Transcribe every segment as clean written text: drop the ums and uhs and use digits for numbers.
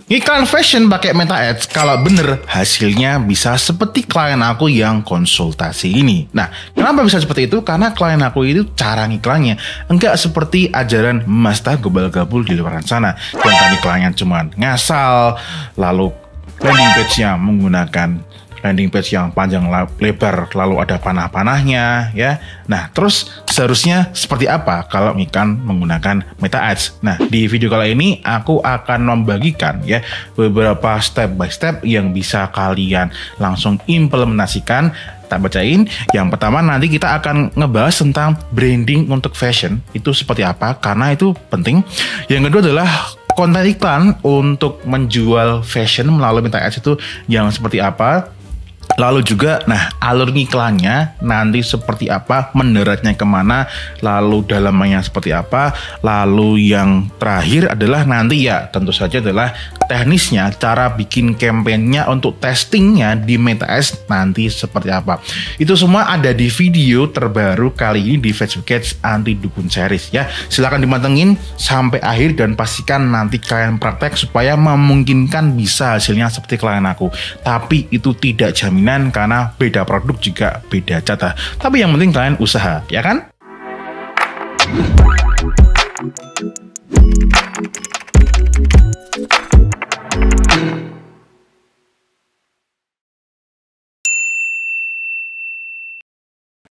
Iklan fashion pakai Meta Ads, kalau bener hasilnya bisa seperti klien aku yang konsultasi ini. Nah, kenapa bisa seperti itu? Karena klien aku itu cara ngiklannya enggak seperti ajaran Mas Tah gobal-gabul di luar sana. Konten iklannya cuma ngasal, lalu landing page-nya menggunakan landing page yang panjang lebar, lalu ada panah-panahnya, ya. Nah, terus seharusnya seperti apa kalau iklan menggunakan Meta Ads? Nah, di video kali ini aku akan membagikan ya beberapa step by step yang bisa kalian langsung implementasikan. Tak bacain. Yang pertama nanti kita akan ngebahas tentang branding untuk fashion itu seperti apa, karena itu penting. Yang kedua adalah konten iklan untuk menjual fashion melalui Meta Ads itu yang seperti apa. Lalu juga, nah alur iklannya nanti seperti apa, mendaratnya kemana, lalu dalamannya seperti apa. Lalu yang terakhir adalah nanti ya tentu saja adalah teknisnya, cara bikin campaign-nya untuk testingnya di Meta Ads nanti seperti apa. Itu semua ada di video terbaru kali ini di Facebook Ads Anti Dukun Series ya. Silahkan dimantengin sampai akhir dan pastikan nanti kalian praktek supaya memungkinkan bisa hasilnya seperti klien aku. Tapi itu tidak jaminan karena beda produk juga beda jatah. Tapi yang penting kalian usaha, ya kan?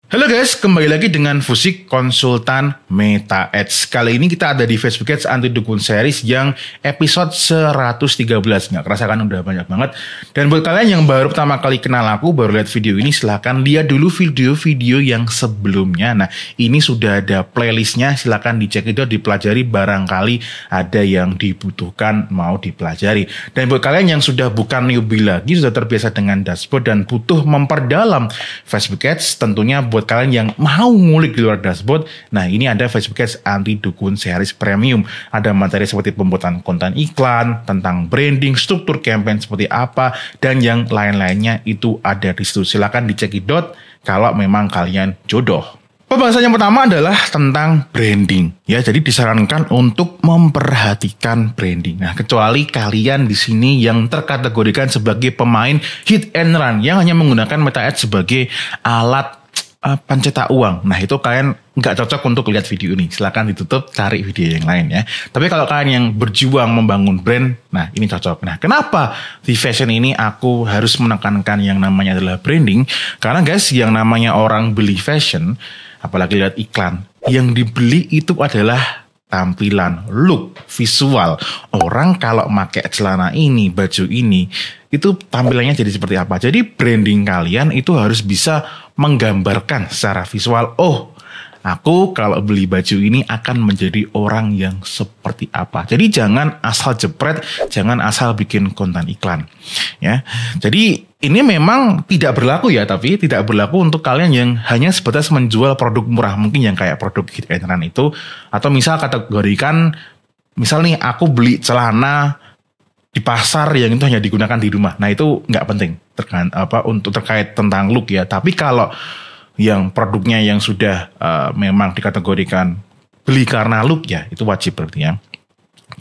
Halo guys, kembali lagi dengan Fusik Konsultan Meta Ads. Kali ini kita ada di Facebook Ads Anti Dukun Series yang episode 113. Nggak kerasa kan udah banyak banget. Dan buat kalian yang baru pertama kali kenal aku, baru lihat video ini, silahkan lihat dulu video-video yang sebelumnya. Nah, ini sudah ada playlistnya, silahkan dicek itu, dipelajari, barangkali ada yang dibutuhkan mau dipelajari. Dan buat kalian yang sudah bukan newbie lagi, sudah terbiasa dengan dashboard dan butuh memperdalam Facebook Ads, tentunya buat kalian yang mau ngulik di luar dashboard, nah ini ada Facebook Ads Anti Dukun Series Premium. Ada materi seperti pembuatan konten iklan, tentang branding, struktur campaign seperti apa, dan yang lain-lainnya itu ada di situ. Silakan dicekidot kalau memang kalian jodoh. Pembahasan yang pertama adalah tentang branding. Ya, jadi disarankan untuk memperhatikan branding. Nah, kecuali kalian di sini yang terkategorikan sebagai pemain hit and run yang hanya menggunakan Meta Ads sebagai alat pencetak uang. Nah, itu kalian nggak cocok untuk lihat video ini. Silakan ditutup, cari video yang lain ya. Tapi kalau kalian yang berjuang membangun brand, nah ini cocok. Nah, kenapa di fashion ini aku harus menekankan yang namanya adalah branding? Karena guys, yang namanya orang beli fashion, apalagi lihat iklan, yang dibeli itu adalah tampilan, look, visual. Orang kalau pakai celana ini, baju ini, itu tampilannya jadi seperti apa. Jadi branding kalian itu harus bisa menggambarkan secara visual, oh, aku kalau beli baju ini akan menjadi orang yang seperti apa. Jadi jangan asal jepret, jangan asal bikin konten iklan. Ya, jadi ini memang tidak berlaku ya, tapi tidak berlaku untuk kalian yang hanya sebatas menjual produk murah, mungkin yang kayak produk hit and run itu, atau misal kategorikan, misal nih aku beli celana di pasar yang itu hanya digunakan di rumah. Nah, itu nggak penting untuk terkait tentang look ya. Tapi kalau yang produknya yang sudah memang dikategorikan beli karena look ya, itu wajib berarti ya.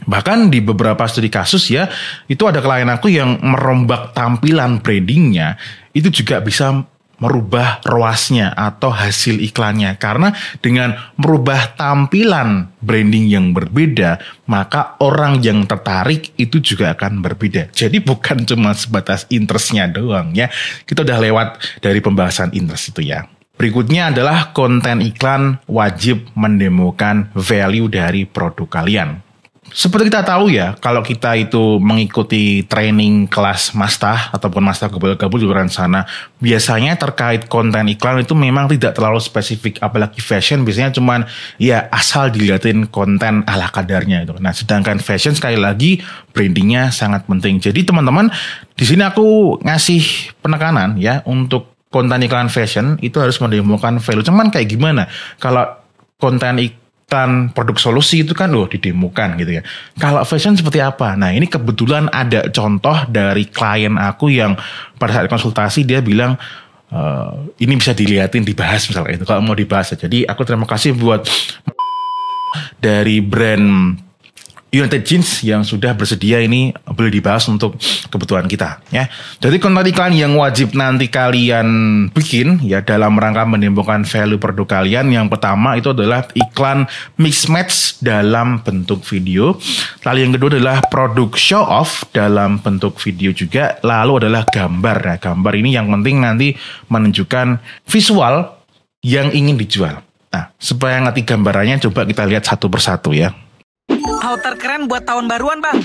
Bahkan di beberapa studi kasus ya, itu ada klien aku yang merombak tampilan brandingnya, itu juga bisa merubah ROAS-nya atau hasil iklannya. Karena dengan merubah tampilan branding yang berbeda, maka orang yang tertarik itu juga akan berbeda. Jadi bukan cuma sebatas interest-nya doang ya. Kita udah lewat dari pembahasan interest itu ya. Berikutnya adalah konten iklan wajib mendemokan value dari produk kalian. Seperti kita tahu ya, kalau kita itu mengikuti training kelas Mas Tah ataupun Mas Tah gabul-gabul di luar sana, biasanya terkait konten iklan itu memang tidak terlalu spesifik, apalagi fashion biasanya cuman ya asal dilihatin konten ala kadarnya itu. Nah, sedangkan fashion sekali lagi brandingnya sangat penting. Jadi teman-teman, di sini aku ngasih penekanan ya untuk konten iklan fashion itu harus mendemokan value. Cuman kayak gimana? Kalau konten iklan produk solusi itu kan didemokan gitu ya. Kalau fashion seperti apa? Nah, ini kebetulan ada contoh dari klien aku yang pada saat konsultasi dia bilang ini bisa dilihatin, dibahas misalnya itu kalau mau dibahas. Jadi aku terima kasih buat dari brand United Jeans yang sudah bersedia ini boleh dibahas untuk kebutuhan kita ya. Jadi konten iklan yang wajib nanti kalian bikin ya dalam rangka menimbulkan value produk kalian, yang pertama itu adalah iklan mix match dalam bentuk video. Lalu yang kedua adalah produk show off dalam bentuk video juga. Lalu adalah gambar. Nah, gambar ini yang penting nanti menunjukkan visual yang ingin dijual. Nah, supaya ngerti gambarannya coba kita lihat satu persatu ya. Outer keren buat tahun baruan bang.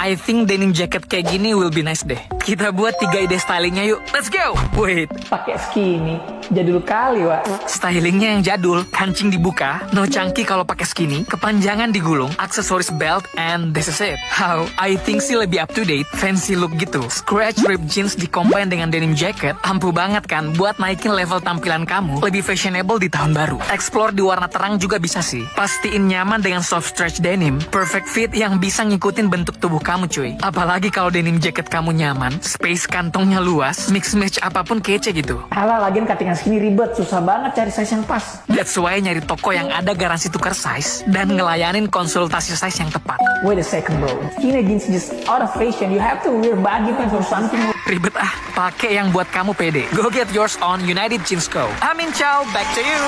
I think denim jacket kayak gini will be nice deh. Kita buat 3 ide stylingnya yuk. Let's go. Wait, Pakai skinny, jadul kali, Wak. stylingnya yang jadul, kancing dibuka, no chunky kalau pakai skinny, kepanjangan digulung, aksesoris belt, and this is it. How? I think sih lebih up to date, fancy look gitu. Scratch rib jeans di-combine dengan denim jacket, ampuh banget kan buat naikin level tampilan kamu, lebih fashionable di tahun baru. Explore di warna terang juga bisa sih. Pastiin nyaman dengan soft stretch denim, perfect fit yang bisa ngikutin bentuk tubuh kamu cuy. Apalagi kalau denim jacket kamu nyaman, space kantongnya luas, mix match apapun kece gitu. Alah, lagian cuttingan skinny ribet, susah banget cari size yang pas. That's why nyari toko yang ada garansi tukar size dan ngelayanin konsultasi size yang tepat. Wait a second bro, skinny jeans just out of fashion, you have to wear baggy pants or something. Ribet ah, pakai yang buat kamu pede. Go get yours on United Jeans Co. Amin ciao, back to you.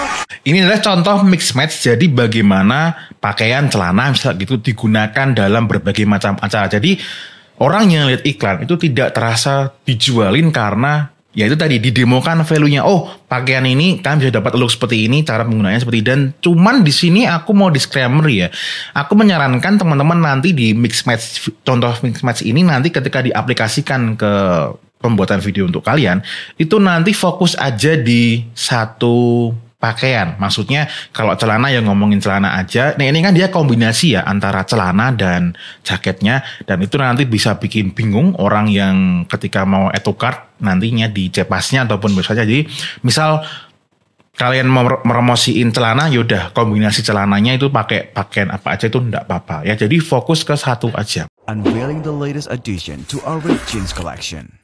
Ini adalah contoh mix match, jadi bagaimana pakaian celana misalnya gitu digunakan dalam berbagai macam acara. Jadi orang yang lihat iklan itu tidak terasa dijualin karena ya itu tadi didemokan value-nya. Oh, pakaian ini kan bisa dapat look seperti ini, cara penggunaannya seperti ini. Dan cuman di sini aku mau disclaimer ya. Aku menyarankan teman-teman nanti di mix match, contoh mix match ini nanti ketika diaplikasikan ke pembuatan video untuk kalian, itu nanti fokus aja di satu pakaian. Maksudnya kalau celana yang ngomongin celana aja. Nah ini kan dia kombinasi ya antara celana dan jaketnya. Dan itu nanti bisa bikin bingung orang yang ketika mau add to cart nantinya di cepasnya ataupun biasanya. Jadi misal kalian meremosiin celana, yaudah kombinasi celananya itu pakai pakaian apa aja itu enggak apa-apa ya. Jadi fokus ke satu aja. Unveiling the latest addition to our ripped jeans collection.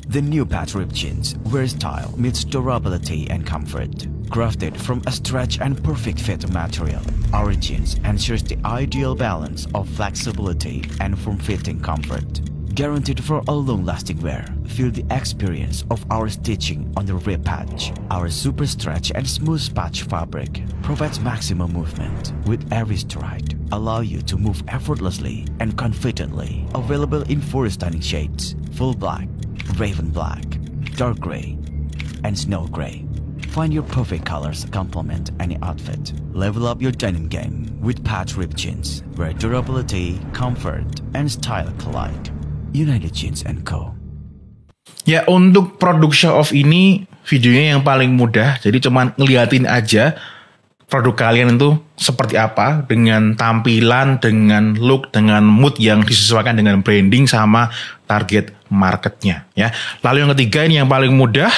The new Patch Ripped Jeans, where style meets durability and comfort. Crafted from a stretch and perfect fit material, our jeans ensures the ideal balance of flexibility and form-fitting comfort. Guaranteed for a long-lasting wear, feel the experience of our stitching on the rib patch. Our super stretch and smooth patch fabric provides maximum movement with every stride, allow you to move effortlessly and confidently. Available in 4 stunning shades: full black, raven black, dark gray, and snow gray. Find your perfect colors complement any outfit. Level up your denim game with Patch Ripped Jeans, where durability, comfort, and style collide. United Jeans & Co. Ya untuk produk show off ini videonya yang paling mudah. Jadi cuman ngeliatin aja produk kalian itu seperti apa dengan tampilan, dengan look, dengan mood yang disesuaikan dengan branding sama target marketnya ya. Lalu yang ketiga ini yang paling mudah.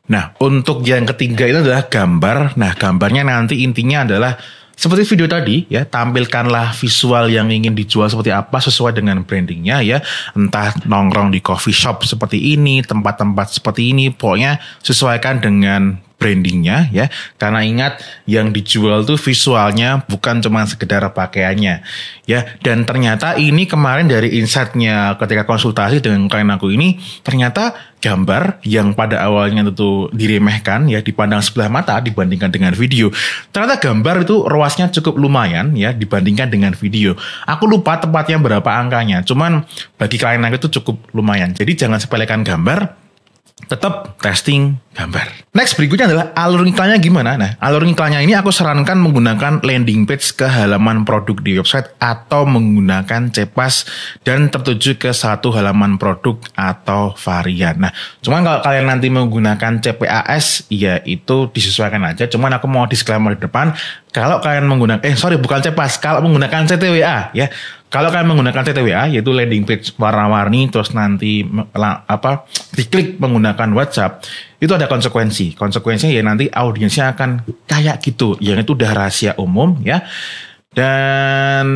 Nah untuk yang ketiga itu adalah gambar. Nah gambarnya nanti intinya adalah seperti video tadi ya, tampilkanlah visual yang ingin dijual seperti apa sesuai dengan brandingnya ya. Entah nongkrong di coffee shop seperti ini, tempat-tempat seperti ini, pokoknya sesuaikan dengan brandingnya ya. Karena ingat yang dijual tuh visualnya bukan cuma sekedar pakaiannya ya. Dan ternyata ini kemarin dari insight-nya ketika konsultasi dengan klien aku ini, ternyata gambar yang pada awalnya tentu diremehkan ya, dipandang sebelah mata dibandingkan dengan video. Ternyata gambar itu ruasnya cukup lumayan ya dibandingkan dengan video. Aku lupa tepatnya berapa angkanya, cuman bagi klien aku itu cukup lumayan. Jadi jangan sepelekan gambar, tetap testing gambar. Next berikutnya adalah alur iklannya gimana. Nah alur iklannya ini aku sarankan menggunakan landing page ke halaman produk di website atau menggunakan cepas dan tertuju ke satu halaman produk atau varian. Nah cuman kalau kalian nanti menggunakan CPAS ya itu disesuaikan aja. Cuman aku mau disclaimer di depan, kalau kalian menggunakan bukan cepas, kalau menggunakan CTWA ya. Kalau kalian menggunakan CTWA yaitu landing page warna-warni terus nanti diklik menggunakan WhatsApp, itu ada konsekuensi. Konsekuensinya ya nanti audiensnya akan kayak gitu, yang itu udah rahasia umum ya. Dan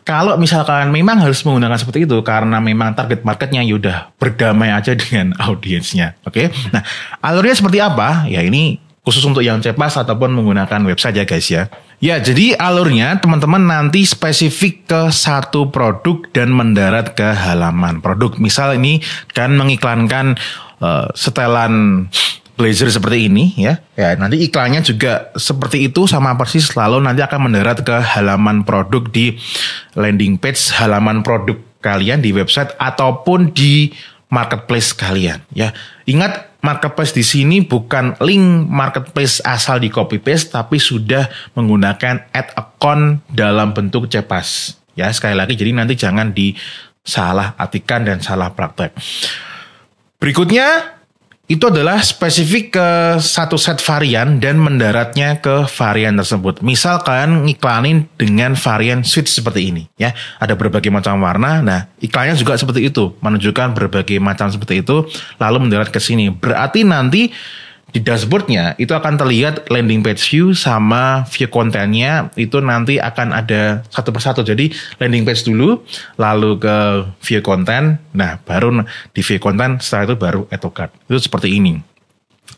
kalau misalkan memang harus menggunakan seperti itu karena memang target marketnya yaudah berdamai aja dengan audiensnya. Oke. Nah, alurnya seperti apa? Ya ini khusus untuk yang cepas ataupun menggunakan website ya guys ya. Ya, jadi alurnya teman-teman nanti spesifik ke satu produk dan mendarat ke halaman produk. Misal ini kan mengiklankan setelan blazer seperti ini ya. Ya, nanti iklannya juga seperti itu sama persis, lalu nanti akan mendarat ke halaman produk di landing page halaman produk kalian di website ataupun di marketplace kalian ya. Ingat, marketplace di sini bukan link marketplace asal di copy paste, tapi sudah menggunakan add account dalam bentuk cepas. Ya, sekali lagi, jadi nanti jangan disalah artikan dan salah praktek. Berikutnya itu adalah spesifik ke satu set varian dan mendaratnya ke varian tersebut. Misal kalian ngiklanin dengan varian switch seperti ini ya. Ada berbagai macam warna. Nah, iklannya juga seperti itu, menunjukkan berbagai macam seperti itu lalu mendarat ke sini. Berarti nanti di dashboardnya itu akan terlihat landing page view sama view kontennya itu nanti akan ada satu persatu. Jadi landing page dulu, lalu ke view konten, nah baru di view konten setelah itu baru add to cart. Itu seperti ini.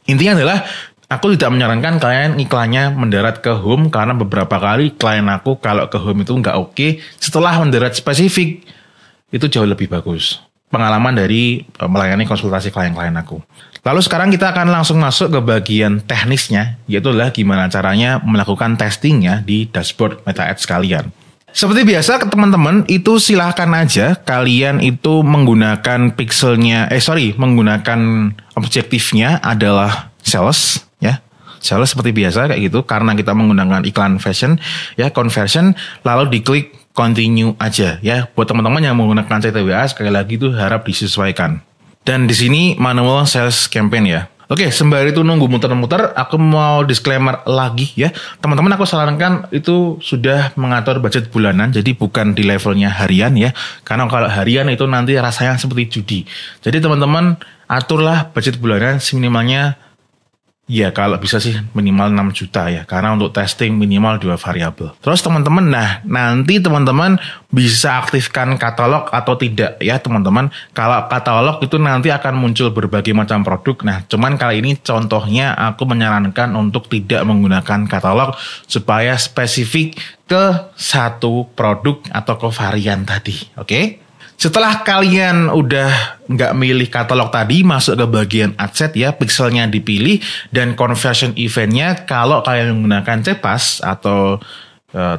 Intinya adalah aku tidak menyarankan kalian iklannya mendarat ke home karena beberapa kali klien aku kalau ke home itu nggak oke. Setelah mendarat spesifik itu jauh lebih bagus. Pengalaman dari melayani konsultasi klien-klien aku. Lalu sekarang kita akan langsung masuk ke bagian teknisnya, yaitu adalah gimana caranya melakukan testingnya di dashboard Meta Ads kalian. Seperti biasa teman-teman, itu silahkan aja kalian itu menggunakan menggunakan objektifnya adalah sales ya. Sales seperti biasa kayak gitu, karena kita menggunakan iklan fashion ya, conversion, lalu diklik continue aja ya. Buat teman-teman yang menggunakan CTWA sekali lagi itu harap disesuaikan. Dan di sini manual sales campaign ya. Oke, sembari itu nunggu muter-muter, aku mau disclaimer lagi ya. Teman-teman aku sarankan itu sudah mengatur budget bulanan, jadi bukan di levelnya harian ya. Karena kalau harian itu nanti rasanya seperti judi. Jadi teman-teman aturlah budget bulanan seminimalnya. Ya kalau bisa sih minimal 6 juta ya. Karena untuk testing minimal 2 variabel. Terus teman-teman, nah nanti teman-teman bisa aktifkan katalog atau tidak ya teman-teman. Kalau katalog itu nanti akan muncul berbagai macam produk. Nah cuman kali ini contohnya aku menyarankan untuk tidak menggunakan katalog supaya spesifik ke satu produk atau ke varian tadi. Oke? Setelah kalian udah nggak milih katalog tadi, masuk ke bagian adset ya, pixelnya dipilih dan conversion eventnya kalau kalian menggunakan cepas atau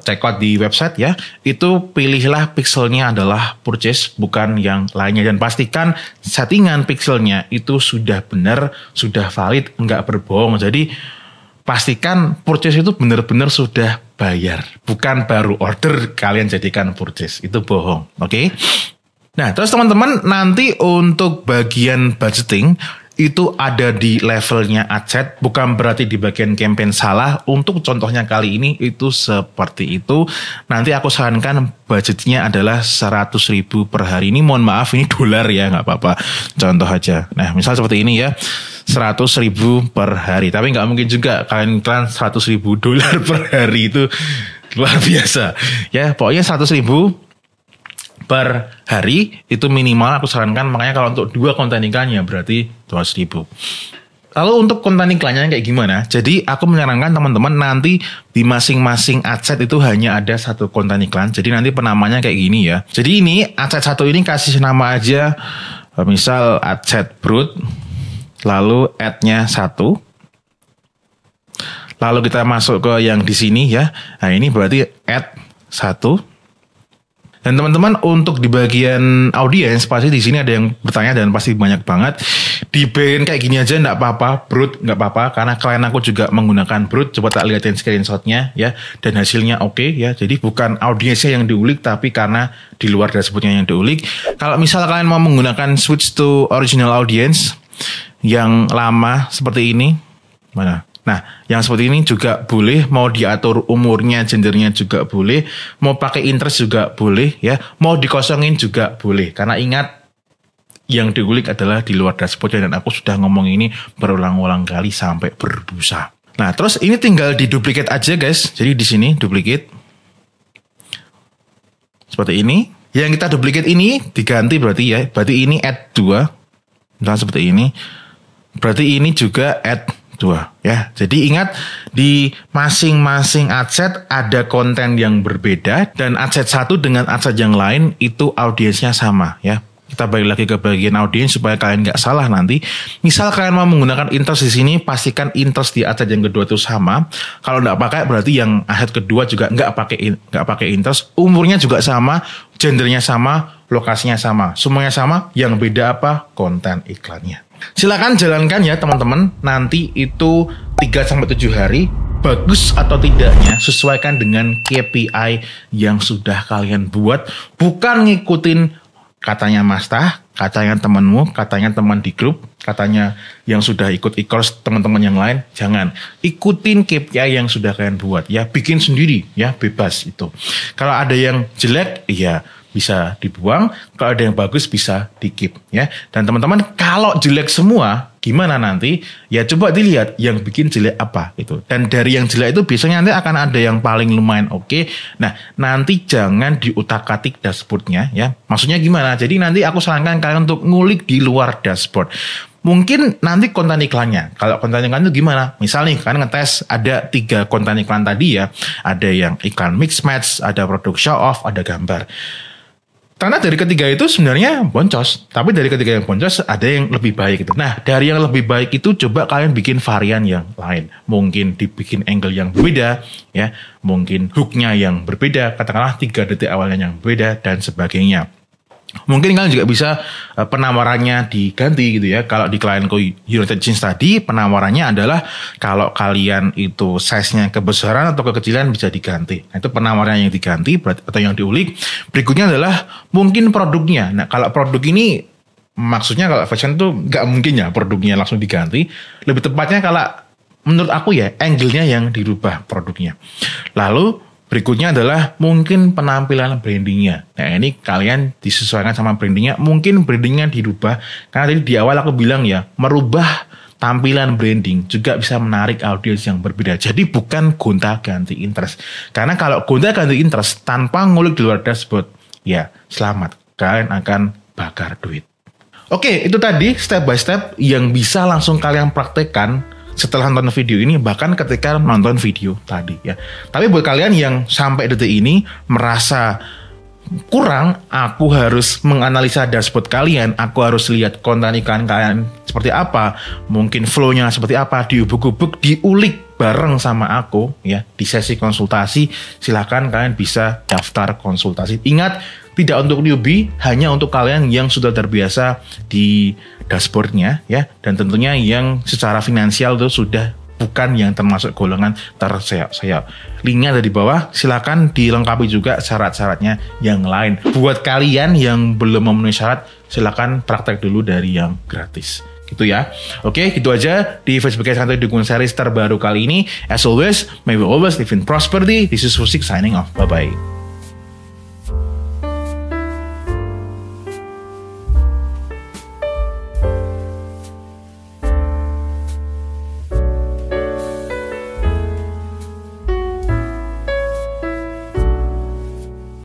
checkout di website ya, itu pilihlah pixelnya adalah purchase bukan yang lainnya dan pastikan settingan pixelnya itu sudah benar, sudah valid, nggak berbohong. Jadi pastikan purchase itu benar-benar sudah bayar, bukan baru order kalian jadikan purchase, itu bohong. Oke? Nah, terus teman-teman nanti untuk bagian budgeting itu ada di levelnya adset, bukan berarti di bagian campaign salah. Untuk contohnya kali ini itu seperti itu. Nanti aku sarankan budgetnya adalah 100.000 per hari. Ini mohon maaf ini dolar ya, nggak apa-apa. Contoh aja. Nah, misal seperti ini ya, 100.000 per hari. Tapi nggak mungkin juga kalian iklan 100.000 dolar per hari, itu luar biasa. Ya, pokoknya 100.000 per hari itu minimal aku sarankan. Makanya kalau untuk 2 konten iklannya berarti 200.000. Lalu untuk konten iklannya kayak gimana? Jadi aku menyarankan teman-teman nanti di masing-masing adset itu hanya ada 1 konten iklan. Jadi nanti penamanya kayak gini ya. Jadi ini adset 1 ini kasih nama aja misal adset brut, lalu ad-nya 1. Lalu kita masuk ke yang di sini ya. Nah ini berarti ad 1. Dan teman-teman untuk di bagian audiens pasti di sini ada yang bertanya dan pasti banyak banget. Di bagian kayak gini aja enggak apa-apa, brut enggak apa-apa karena klien aku juga menggunakan brut. Coba tak lihatin screenshotnya ya, dan hasilnya oke ya. Jadi bukan audiensnya yang diulik tapi karena di luar dashboardnya yang diulik. Kalau misal kalian mau menggunakan switch to original audience yang lama seperti ini, mana? Nah, yang seperti ini juga boleh, mau diatur umurnya, gendernya juga boleh, mau pakai interest juga boleh ya, mau dikosongin juga boleh. Karena ingat yang diulik adalah di luar dashboard dan aku sudah ngomong ini berulang-ulang kali sampai berbusa. Nah, terus ini tinggal diduplikat aja guys. Jadi di sini duplikat. Seperti ini. Yang kita duplikat ini diganti berarti ya. Berarti ini add 2. Misalnya seperti ini. Berarti ini juga add 2 ya. Jadi ingat, di masing-masing adset ada konten yang berbeda, dan adset satu dengan adset yang lain itu audiensnya sama ya. Kita balik lagi ke bagian audiens supaya kalian nggak salah nanti. Misal kalian mau menggunakan interest di sini, pastikan interest di adset yang kedua itu sama. Kalau nggak pakai, berarti yang adset kedua juga nggak pakai interest. Umurnya juga sama, gendernya sama, lokasinya sama, semuanya sama. Yang beda apa? Konten iklannya. Silakan jalankan ya teman-teman. Nanti itu 3-7 hari. Bagus atau tidaknya sesuaikan dengan KPI yang sudah kalian buat. Bukan ngikutin katanya Mas Tah, katanya temanmu, katanya teman di grup, katanya yang sudah ikut e-course teman-teman yang lain. Jangan. Ikutin KPI yang sudah kalian buat ya. Bikin sendiri ya, bebas itu. Kalau ada yang jelek, ya bisa dibuang. Kalau ada yang bagus, bisa di-keep ya. Dan teman-teman, kalau jelek semua, gimana nanti? Ya coba dilihat yang bikin jelek apa itu. Dan dari yang jelek itu biasanya nanti akan ada yang paling lumayan oke. Nah, nanti jangan diutak-atik dashboardnya ya. Maksudnya gimana? Jadi nanti aku sarankan kalian untuk ngulik di luar dashboard. Mungkin nanti konten iklannya. Kalau konten iklan itu gimana? Misal nih, kalian ngetes ada 3 konten iklan tadi ya. Ada yang iklan mix match, ada produk show off, ada gambar. Karena dari ketiga itu sebenarnya boncos. Tapi dari ketiga yang boncos ada yang lebih baik gitu. Nah, dari yang lebih baik itu coba kalian bikin varian yang lain. Mungkin dibikin angle yang berbeda ya. Mungkin hooknya yang berbeda. Katakanlah 3 detik awalnya yang berbeda dan sebagainya. Mungkin kalian juga bisa penawarannya diganti gitu ya. Kalau di klienku United Jeans tadi, penawarannya adalah kalau kalian itu size-nya kebesaran atau kekecilan bisa diganti. Nah, itu penawarannya yang diganti atau yang diulik. Berikutnya adalah mungkin produknya. Nah, kalau produk ini maksudnya kalau fashion tuh nggak mungkin ya produknya langsung diganti. Lebih tepatnya kalau menurut aku ya angle-nya yang dirubah produknya. Lalu berikutnya adalah mungkin penampilan brandingnya. Nah, ini kalian disesuaikan sama brandingnya. Mungkin brandingnya dirubah. Karena tadi di awal aku bilang ya, merubah tampilan branding juga bisa menarik audiens yang berbeda. Jadi bukan gonta-ganti interest. Karena kalau gonta-ganti interest tanpa ngulik di luar dashboard, ya selamat. Kalian akan bakar duit. Oke, itu tadi step by step yang bisa langsung kalian praktekkan setelah nonton video ini, bahkan ketika nonton video tadi ya. Tapi buat kalian yang sampai detik ini merasa kurang, aku harus menganalisa dashboard kalian, aku harus lihat konten iklan kalian seperti apa, mungkin flow-nya seperti apa, diubuk-ubuk, diulik bareng sama aku ya di sesi konsultasi. Silahkan kalian bisa daftar konsultasi. Ingat, tidak untuk newbie, hanya untuk kalian yang sudah terbiasa di dashboardnya ya, dan tentunya yang secara finansial itu sudah bukan yang termasuk golongan terseok-seok. Linknya ada di bawah, silakan dilengkapi juga syarat-syaratnya yang lain. Buat kalian yang belum memenuhi syarat, silakan praktek dulu dari yang gratis. Gitu ya. Oke, gitu aja di Facebook Santuy Dukun series terbaru kali ini. As always, may we always live in prosperity. This is Fusik signing off. Bye-bye.